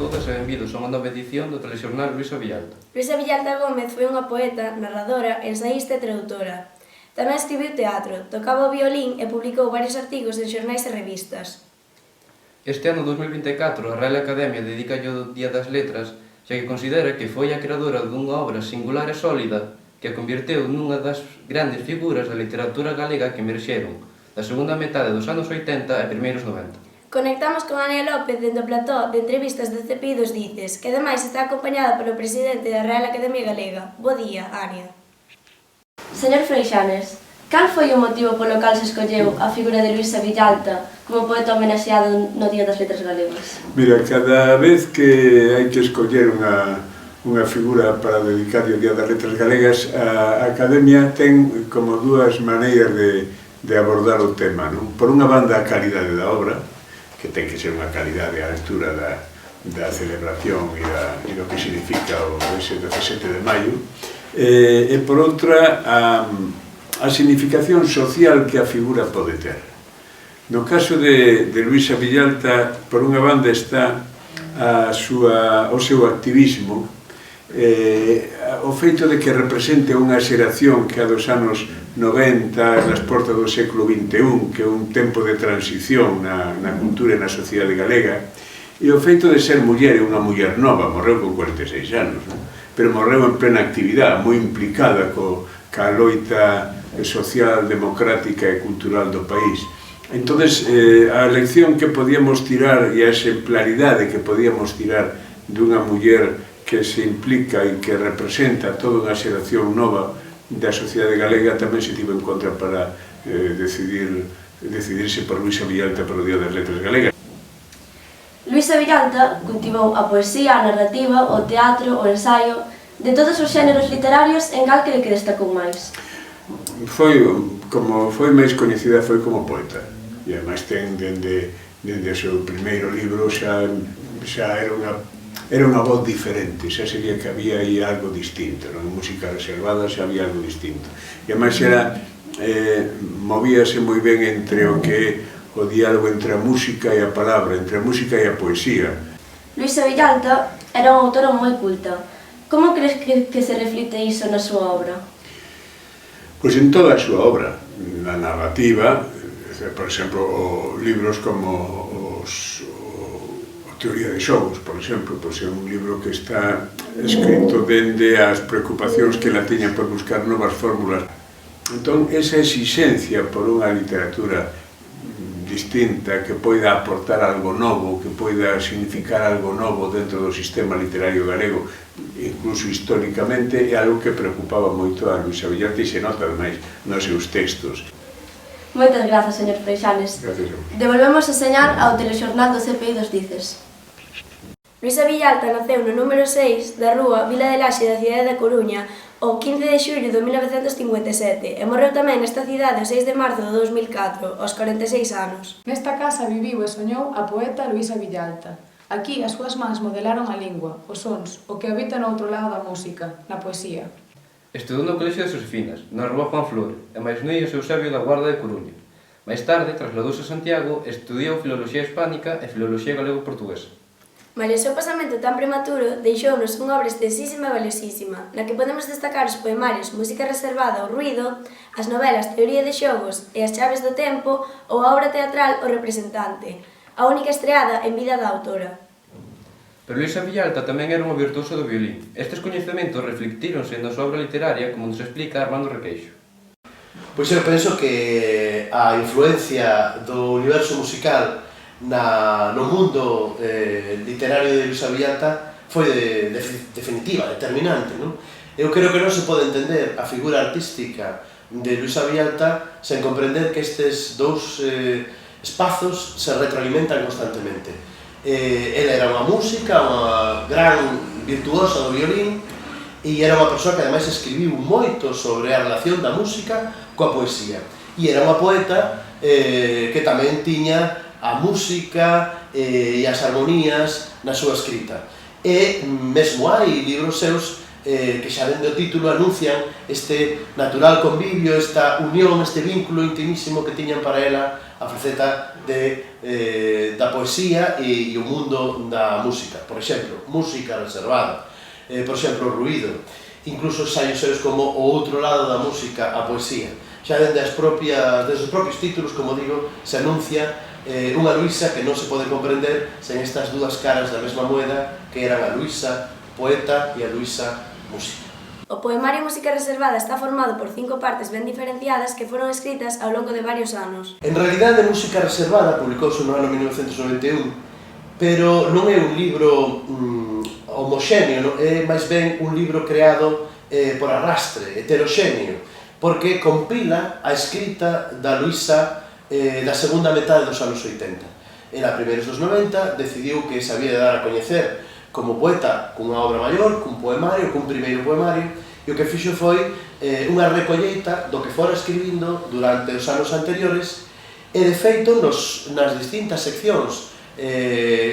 todas e benvidos a unha nova edición do telexornal Luisa Villalta. Luisa Villalta Gómez foi unha poeta, narradora, ensaísta e tradutora. Tamén escribiu teatro, tocaba o violín e publicou varios artigos en xornais e revistas. Este ano 2024 a Real Academia dedicalle o Día das Letras, xa que considera que foi a creadora dunha obra singular e sólida que a convirteu nunha das grandes figuras da literatura galega que emerxeron da segunda metade dos anos 80 e primeiros 90. Conectamos con Ania López dentro do plató de entrevistas de Cepidos Dices, que ademais está acompañada polo presidente da Real Academia Galega. Bo día, Ania. Señor Freixanes, cal foi o motivo polo cal se escolleu a figura de Luisa Villalta como poeta homenaxeado no Día das Letras Galegas? Mira, cada vez que hai que escoller unha figura para dedicar ao Día das Letras Galegas, a Academia ten como dúas maneiras de abordar o tema, non? Por unha banda, a calidade da obra, que ten que ser unha calidade á altura da celebración e do que significa ese 17 de maio, e por outra, a significación social que a figura pode ter. No caso de Luisa Villalta, por unha banda está o seu activismo, o feito de que represente unha xeración que a dos anos 90, nas portas do século XXI, que é un tempo de transición na cultura e na sociedade galega, e o feito de ser muller, unha muller nova, morreu con 46 anos, pero morreu en plena actividade, moi implicada ca loita social, democrática e cultural do país. Entón, a lección que podíamos tirar e a exemplaridade que podíamos tirar dunha muller que se implica e que representa toda unha xeración nova da sociedade galega tamén se tivo en contra para decidirse por Luisa Villalta para o Día das Letras Galegas. Luisa Villalta cultivou a poesía, a narrativa, o teatro, o ensaio, de todos os xéneros literarios, en cal que destacou máis? Como foi máis coñecida foi como poeta, e ademais ten dende o seu primeiro libro xa era unha voz diferente, xa se vía que había aí algo distinto, na música reservada xa había algo distinto. E ademais movíase moi ben entre o que é o diálogo entre a música e a palabra, entre a música e a poesía. Luisa Villalta era unha autora moi culta. Como crees que se reflite iso na súa obra? Pois en toda a súa obra, na narrativa, por exemplo, libros como Teoría de xogos, por exemplo, pois é un libro que está escrito dende as preocupacións que ela tiña por buscar novas fórmulas. Entón, esa exixencia por unha literatura distinta, que poida aportar algo novo, que poida significar algo novo dentro do sistema literario galego, incluso históricamente, é algo que preocupaba moito a Luisa Villalta e se nota, ademais, nos seus textos. Moitas grazas, señor Freixanes. Gracias. Devolvemos a señal ao telexornal do CPI dos Dices. Luisa Villalta naceu no número 6 da rúa Vila de Laxe da cidade da Coruña o 15 de xullo de 1957 e morreu tamén nesta cidade o 6 de marzo de 2004, aos 46 anos. Nesta casa viviu e soñou a poeta Luisa Villalta. Aquí as súas mans modelaron a lingua, os sons, o que habita no outro lado da música, na poesía. Estudou no Colexio de Josefinas, na rúa Juan Flore, e máis noi o seu Eusebio da Guarda de Coruña. Máis tarde, trasladouse a Santiago e estudiou Filoloxía Hispánica e Filoloxía Galego-Portuguesa. Malia o seu pasamento tan prematuro, deixounos unha obra extensísima e valiosísima, na que podemos destacar os poemarios Música reservada ou Ruído, as novelas Teoría de xogos e As chaves do tempo ou a obra teatral O representante, a única estreada en vida da autora. Pero Luisa Villalta tamén era unha virtuosa do violín. Estes coñecementos reflectíronse na súa obra literaria, como nos explica Armando Requeixo. Pois eu penso que a influencia do universo musical no mundo literario de Luisa Villalta foi definitiva, determinante, non? Eu creo que non se pode entender a figura artística de Luisa Villalta sen comprender que estes dous espazos se retroalimentan constantemente. Ela era unha música, unha gran virtuosa do violín, e era unha persoa que ademais escribiu moito sobre a relación da música coa poesía. E era unha poeta que tamén tiña a música e as armonías na súa escrita. E mesmo hai libros seus que xa dende o título anuncian este natural convivio, esta unión, este vínculo intimísimo que tiñan para ela a faceta da poesía e o mundo da música. Por exemplo, música reservada, por exemplo, o ruido, incluso ensaios seus como o outro lado da música, a poesía. Xa desde os propios títulos, como digo, se anuncia unha Luisa que non se pode comprender sen estas dúas caras da mesma moeda que eran a Luisa poeta e a Luisa música. O poemario Música Reservada está formado por 5 partes ben diferenciadas que foron escritas ao longo de varios anos. En realidade, Música Reservada publicouse no ano 1991, pero non é un libro homoxéneo, é máis ben un libro creado por arrastre, heteroxéneo, porque compila a escrita da Luisa da segunda metade dos anos 80. Ela, a primeiros dos 90, decidiu que se había de dar a coñecer como poeta cunha obra maior, cun poemario, cun primeiro poemario, e o que fixo foi unha recolleita do que fora escribindo durante os anos anteriores, e de feito nas distintas seccións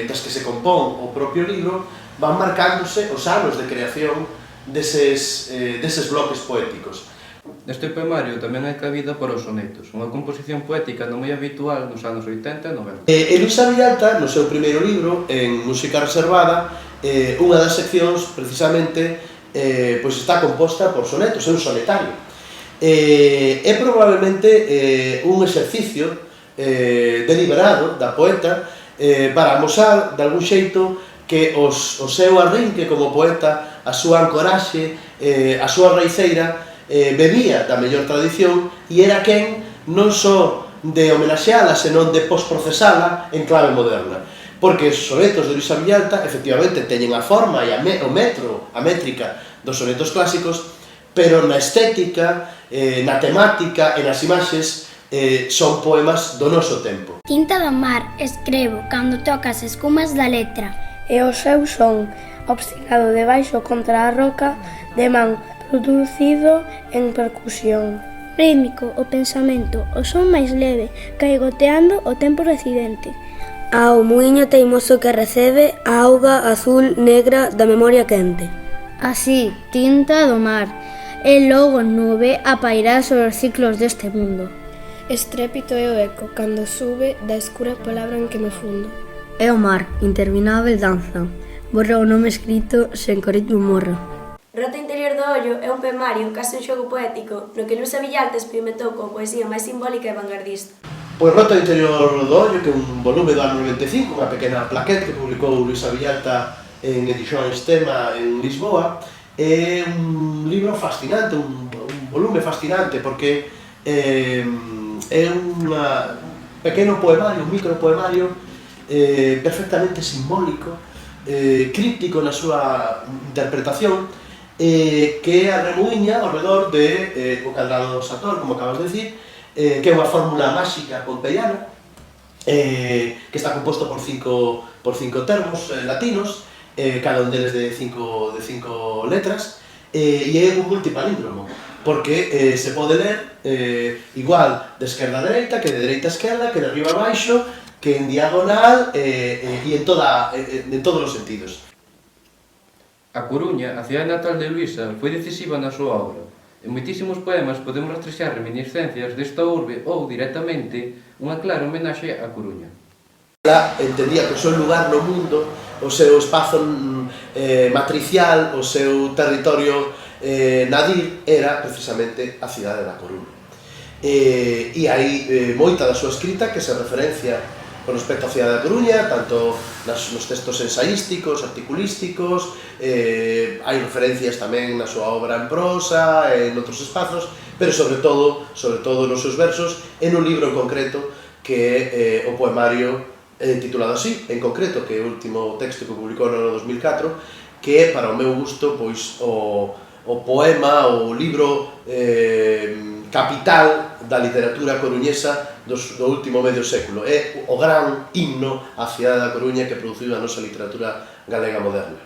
das que se compón o propio libro van marcándose os anos de creación deses bloques poéticos. Neste poemario tamén hai cabida para os sonetos, unha composición poética non moi habitual nos anos 80 e 90. Luisa Villalta, no seu primeiro libro, en Música Reservada, unha das seccións, precisamente, pois está composta por sonetos, é un sonetario. É probablemente un exercicio deliberado da poeta para amosar, de algún xeito, que o seu arrinque como poeta, a súa ancoraxe, a súa raiceira, bebía da mellor tradición e era quen non só de homenaxeala, senón de posprocesala en clave moderna. Porque os sonetos de Luisa Villalta, efectivamente, teñen a forma e o metro, a métrica dos sonetos clásicos, pero na estética, na temática e nas imaxes son poemas do noso tempo. Tinta do mar, escrevo, cando toca as escumas da letra. E o seu son, obstinado debaixo contra a roca, de man, producido en percusión. Rítmico, o pensamento, o son máis leve, caigoteando o tempo residente. Ao muiño teimoso que recebe a auga azul negra da memoria quente. Así, tinta do mar, e logo nube a pairar sobre os ciclos deste mundo. Estrépito é o eco, cando sube da escura palabra en que me fundo. É o mar, interminável danza, borra o nome escrito sen que o ritmo morra. Rota interior do ollo é un poemario, case un xogo poético, no que Luisa Villalta experimentou con poesía máis simbólica e vanguardista. Pois Rota interior do ollo, que é un volume do ano 95, unha pequena plaquete que publicou Luisa Villalta en Edicións Tema en Lisboa, é un libro fascinante, un volume fascinante, porque é un pequeno poemario, un micropoemario perfectamente simbólico, críptico na súa interpretación, que arremuiña ao redor de o cadrado do Sator, como acabas de decir, que é unha fórmula máxica pompeiana, que está composto por cinco termos latinos, cada un deles de cinco letras, e é un multipalíndromo, porque se pode ler igual de esquerda a dereita, que de dereita a esquerda, que de arriba a baixo, que en diagonal e en todos os sentidos. A Coruña, a cidade natal de Luisa, foi decisiva na súa obra. En moitísimos poemas podemos rastrexar reminiscencias desta urbe ou, directamente, unha clara homenaxe a Coruña. Ela entendía que o seu lugar no mundo, o seu espazo matricial, o seu territorio nadir, era precisamente a cidade da Coruña. E hai moita da súa escrita que se referencia con respecto á cidade da Coruña, tanto nos textos ensaísticos, articulísticos, hai referencias tamén na súa obra en prosa, en outros espazos, pero sobre todo nos seus versos, en un libro en concreto que é o poemario titulado así, en concreto, que é o último texto que publicou no ano 2004, que é, para o meu gusto, pois o poema, o libro capital da literatura coruñesa do último medio século. É o gran himno á cidade da Coruña que produciu a nosa literatura galega moderna.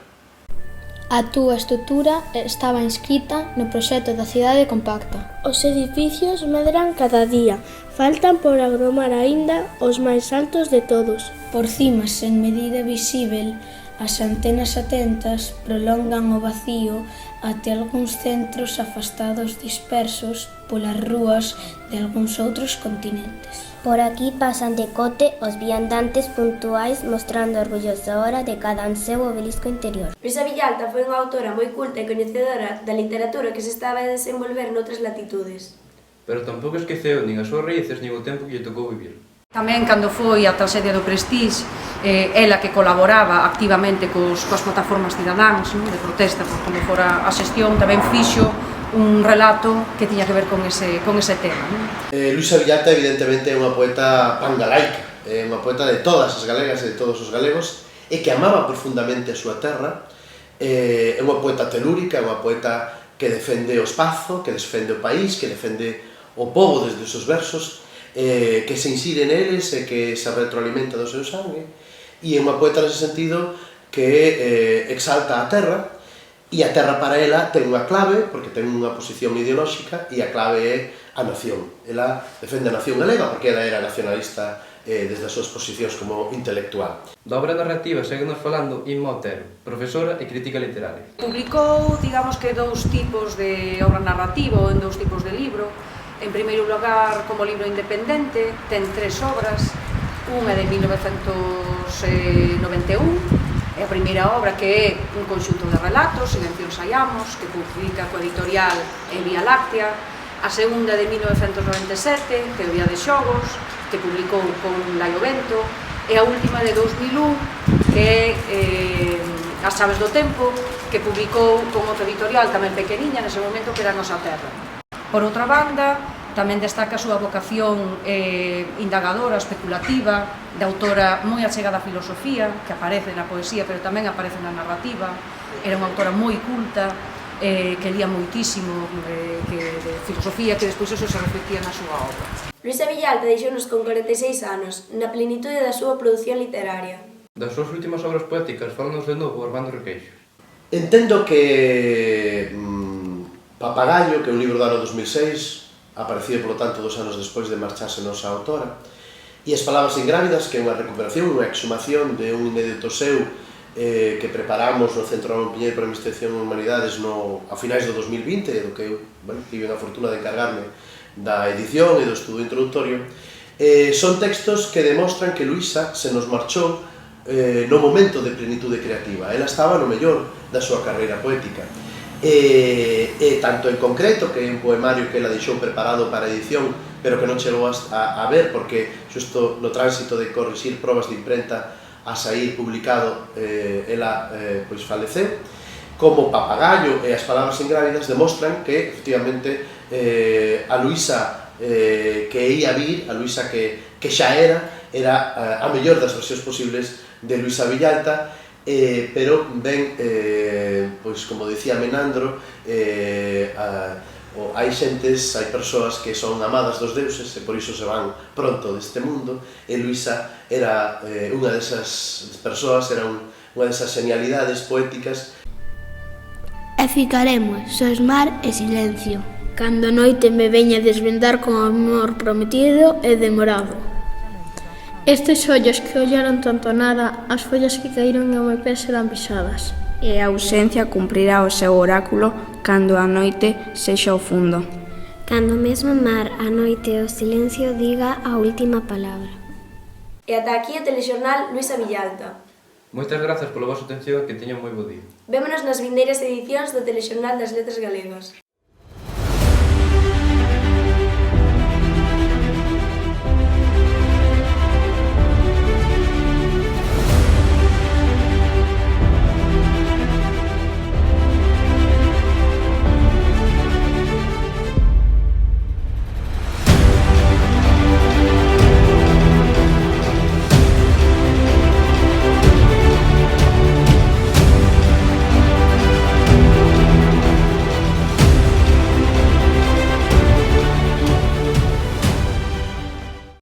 A túa estrutura estaba inscrita no proxecto da cidade compacta. Os edificios medran cada día, faltan por agromar aínda os máis altos de todos. Por cima, sen medida visíbel, As antenas atentas prolongan o vacío até algúns centros afastados dispersos polas rúas de algúns outros continentes. Por aquí pasan de cote os viandantes puntuais mostrando orgullosa hora de cada seu obelisco interior. Luisa Villalta foi unha autora moi culta e coñecedora da literatura que se estaba a desenvolver noutras latitudes. Pero tampouco esqueceu nin as súas raíces nin o tempo que lle tocou vivir. Tamén, cando foi a traxedia do Prestige, ela que colaboraba activamente coas plataformas cidadáns de protesta por como fora a xestión, tamén fixo un relato que tiña que ver con ese tema. Luisa Villalta, evidentemente, é unha poeta pangalaica, é unha poeta de todas as galegas e de todos os galegos, e que amaba profundamente a súa terra, é unha poeta telúrica, é unha poeta que defende o espazo, que defende o país, que defende o povo desde os seus versos, que se insire neles e que se retroalimenta do seu sangue, e é unha poeta nese sentido que exalta a terra, e a terra para ela ten unha clave, porque ten unha posición ideolóxica, e a clave é a nación. Ela defende a nación galega, porque ela era nacionalista desde as súas posicións como intelectual. Da obra narrativa seguenos falando Inma Otero, profesora e crítica literaria. Publicou, digamos que, dous tipos de obra narrativa ou en dous tipos de libro. En primeiro lugar, como libro independente, ten 3 obras, unha de 1991, é a primeira obra que é un conxunto de relatos, Silencio ensaiamos, que publica coa editorial Vía Láctea, a segunda de 1997, que é o Día de Xogos, que publicou con Laio Bento, e a última de 2001, que é As chaves do tempo, que publicou con outra editorial tamén pequeniña nese momento, que era a Nosa Terra. Por outra banda, tamén destaca a súa vocación indagadora, especulativa, de autora moi achegada á filosofía, que aparece na poesía, pero tamén aparece na narrativa. Era unha autora moi culta, que lía moitísimo de filosofía, que despois eso se reflectía na súa obra. Luisa Villalta deixounos con 46 anos, na plenitude da súa produción literaria. Das súas últimas obras poéticas, falanos de novo Armando Requeixo. Entendo que Papagayo, que é un libro do ano 2006, aparecido, polo tanto, 2 anos despois de marcharse nosa autora, e As palabras ingrávidas, que é unha recuperación, unha exhumación de un inédito seu que preparamos no Centro Ramón Piñeiro para a Investigación en Humanidades a finais do 2020, do que eu tive a fortuna de encargarme da edición e do estudo introductorio. Son textos que demostran que Luisa se nos marchou no momento de plenitude creativa. Ela estaba no mellor da súa carreira poética. Tanto en concreto, que é un poemario que ela deixou preparado para a edición, pero que non chegou a ver, porque xusto no tránsito de corrixir probas de imprenta a sair publicado, ela faleceu. Como Papagayo e As palabras ingrávidas demostran que, efectivamente, a Luisa que ia vir, a Luisa que xa era a mellor das versións posibles de Luisa Villalta, pero ben, como dicía Menandro, hai xentes, hai persoas que son amadas dos deuses e por iso se van pronto deste mundo, e Luisa era unha desas persoas, era unha desas genialidades poéticas. E ficaremos, sosmar e silencio, cando a noite me veña desvendar con amor prometido e demorado. Estes ollos que ollaron tanto nada, as follas que caíron ao meu pé serán pisadas. E a ausencia cumprirá o seu oráculo cando a noite sexa o fundo. Cando mesmo mar a noite o silencio diga a última palabra. E ata aquí o telexornal Luisa Villalta. Moitas grazas pola vosa atención e que teñan moi bo día. Vémonos nas vindeiras edicións do telexornal das Letras Galegas.